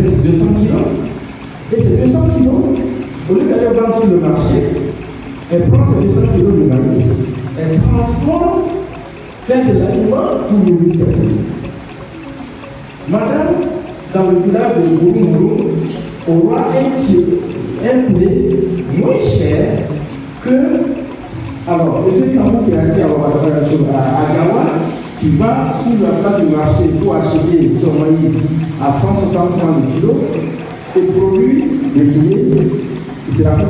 pèse 200 kilos. Et ces 200 kilos, au lieu d'aller vendre sur le marché, elle prend ces 200 kilos de maïs, elle transforme, fait de l'aliment pour nourrir ses familles. Madame, dans le village de Gourou, aura un poulet moins cher que. Alors, M. Kamou qui est assis à Gawa, qui va sur la place du marché pour acheter son maïs à 160 francs le kilo, et produit le poulet, il ne sera pas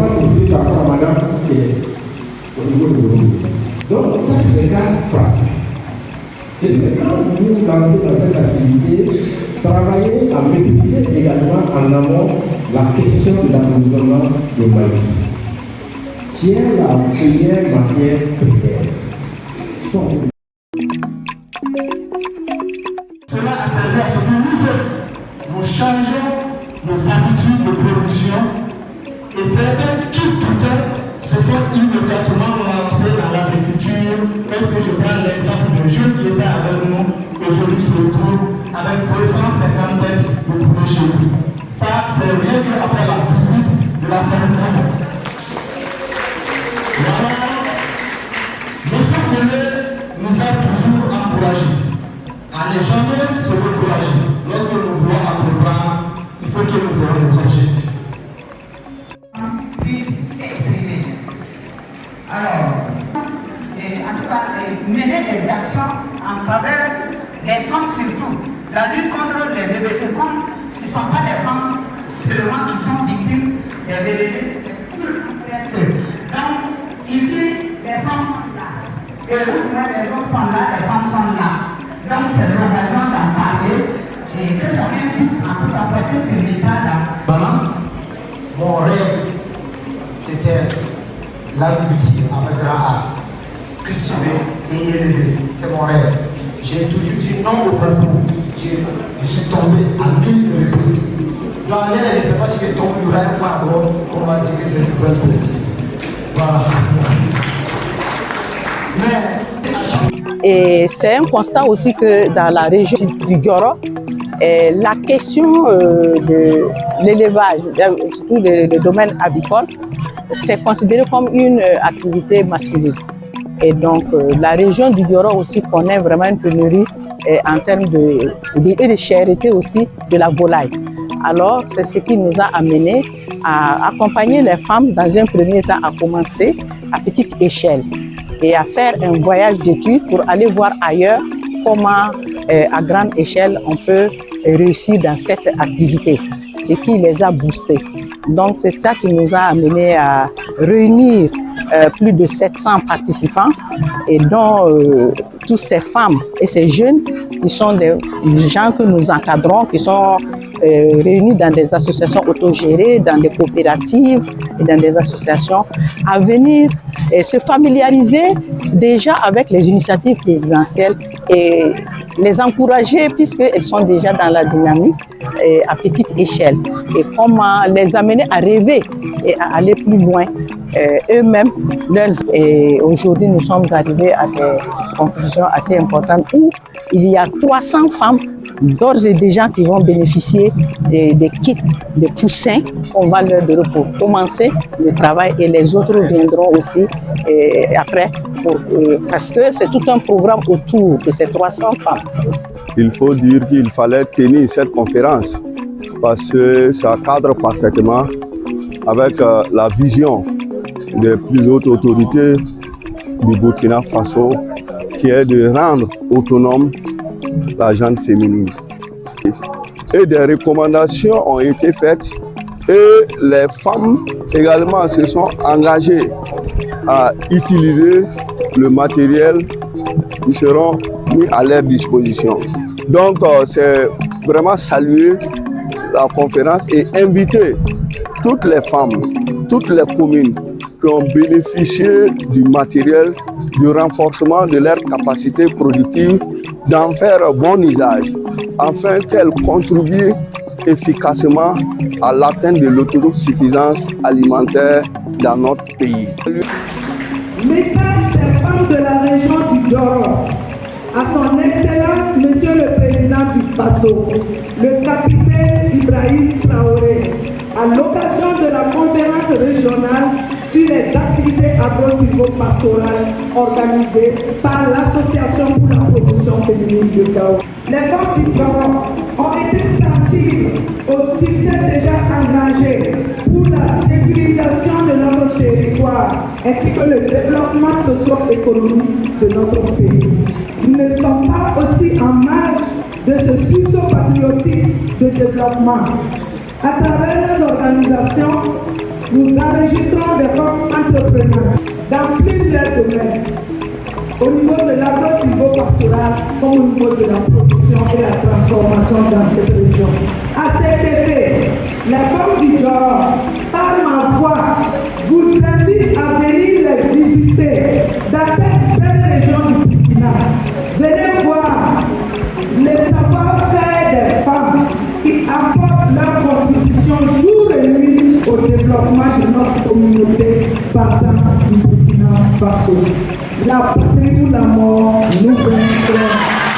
produit par rapport à madame qui est au niveau de Gourou. Donc, ça, c'est des cas pratiques. Et maintenant, nous nous lancer dans cette activité, travailler à maîtriser également en amont la question de l'approvisionnement du maïs, qui est la première matière première. Cela a permis à ce que nous changeons nos habitudes de production et certains qui doutaient se sont immédiatement lancés dans l'agriculture. Est-ce que je prends l'exemple d'un jeune qui était avec nous, aujourd'hui se retrouve avec 250 têtes de poulet chez lui. Ça, c'est rien qu'après la visite de la ferme. Monsieur Collet nous a toujours encouragés à ne jamais se décourager. Lorsque nous voulons entreprendre, il faut que nous ayons des objectifs. Puisse s'exprimer. Alors, en tout cas, mener des actions en faveur des femmes surtout. La lutte contre les bébés féconds, ce ne sont pas les femmes seulement qui sont victimes des bébés presque. Donc, ici, les femmes sont là. Et là, les hommes sont là, les femmes sont là. Donc, c'est l'occasion d'en parler et que chacun puisse en tout cas porter ce message-là. Maman, mon rêve, c'était l'agriculture avec grand A. Cultiver et élever, c'est mon rêve. J'ai toujours dit non au concours. Je suis tombé à 1000 reprises. Dans l'air, je ne sais pas si je tombe du rayon Magro, on va dire que c'est une nouvelle possible. Voilà, merci. Et c'est un constat aussi que dans la région du Dioro, la question de l'élevage, surtout le domaine avicole, c'est considéré comme une activité masculine. Et donc la région du Dioro aussi connaît vraiment une pénurie en termes de cherté aussi de la volaille. Alors c'est ce qui nous a amené à accompagner les femmes dans un premier temps à commencer à petite échelle et à faire un voyage d'études pour aller voir ailleurs comment à grande échelle on peut réussir dans cette activité, ce qui les a boostés. Donc c'est ça qui nous a amené à réunir plus de 700 participants et dont toutes ces femmes et ces jeunes qui sont des gens que nous encadrons, qui sont réunis dans des associations autogérées, dans des coopératives et dans des associations, à venir se familiariser déjà avec les initiatives présidentielles et les encourager puisqu'elles sont déjà dans la dynamique à petite échelle et comment les amener à rêver et à aller plus loin eux-mêmes. Et aujourd'hui, nous sommes arrivés à des conclusions assez importantes où il y a 300 femmes d'ores et déjà qui vont bénéficier des kits de poussins qu'on va leur donner pour commencer le travail et les autres viendront aussi après parce que c'est tout un programme autour de ces 300 femmes. Il faut dire qu'il fallait tenir cette conférence parce que ça cadre parfaitement avec la vision des plus hautes autorités du Burkina Faso qui est de rendre autonome la gente féminine. Et des recommandations ont été faites et les femmes également se sont engagées à utiliser le matériel qui seront mis à leur disposition. Donc c'est vraiment saluer la conférence et inviter toutes les femmes, toutes les communes qui ont bénéficié du matériel, du renforcement de leurs capacités productives, d'en faire bon usage, afin qu'elles contribuent efficacement à l'atteinte de l'autosuffisance alimentaire dans notre pays. Message des femmes de la région du Dioro à son Excellence, Monsieur le Président du Faso, le capitaine Ibrahim Traoré, à l'occasion de la conférence régionale sur les activités agro-silvopastorales organisées par l'Association pour la promotion féminine du Gao. Les femmes du Gao ont été sensibles au succès déjà engrangé pour la sécurisation de notre territoire ainsi que le développement socio-économique de notre pays. Nous ne sommes pas aussi en marge de ce sursaut patriotique de développement. À travers nos organisations, nous enregistrons des femmes entrepreneurs dans plusieurs domaines, au niveau de l'agro-silvopastoral comme au niveau de la production et la transformation dans cette région. À cet effet, les femmes du Nord, par ma voix, vous invitent à venir les visiter dans cette belle région du Burkina. Venez voir le savoir-faire des femmes qui apportent leur contribution jour et nuit au développement de notre communauté partant du Burkina Faso. La patrie ou la mort, nous vaincrons.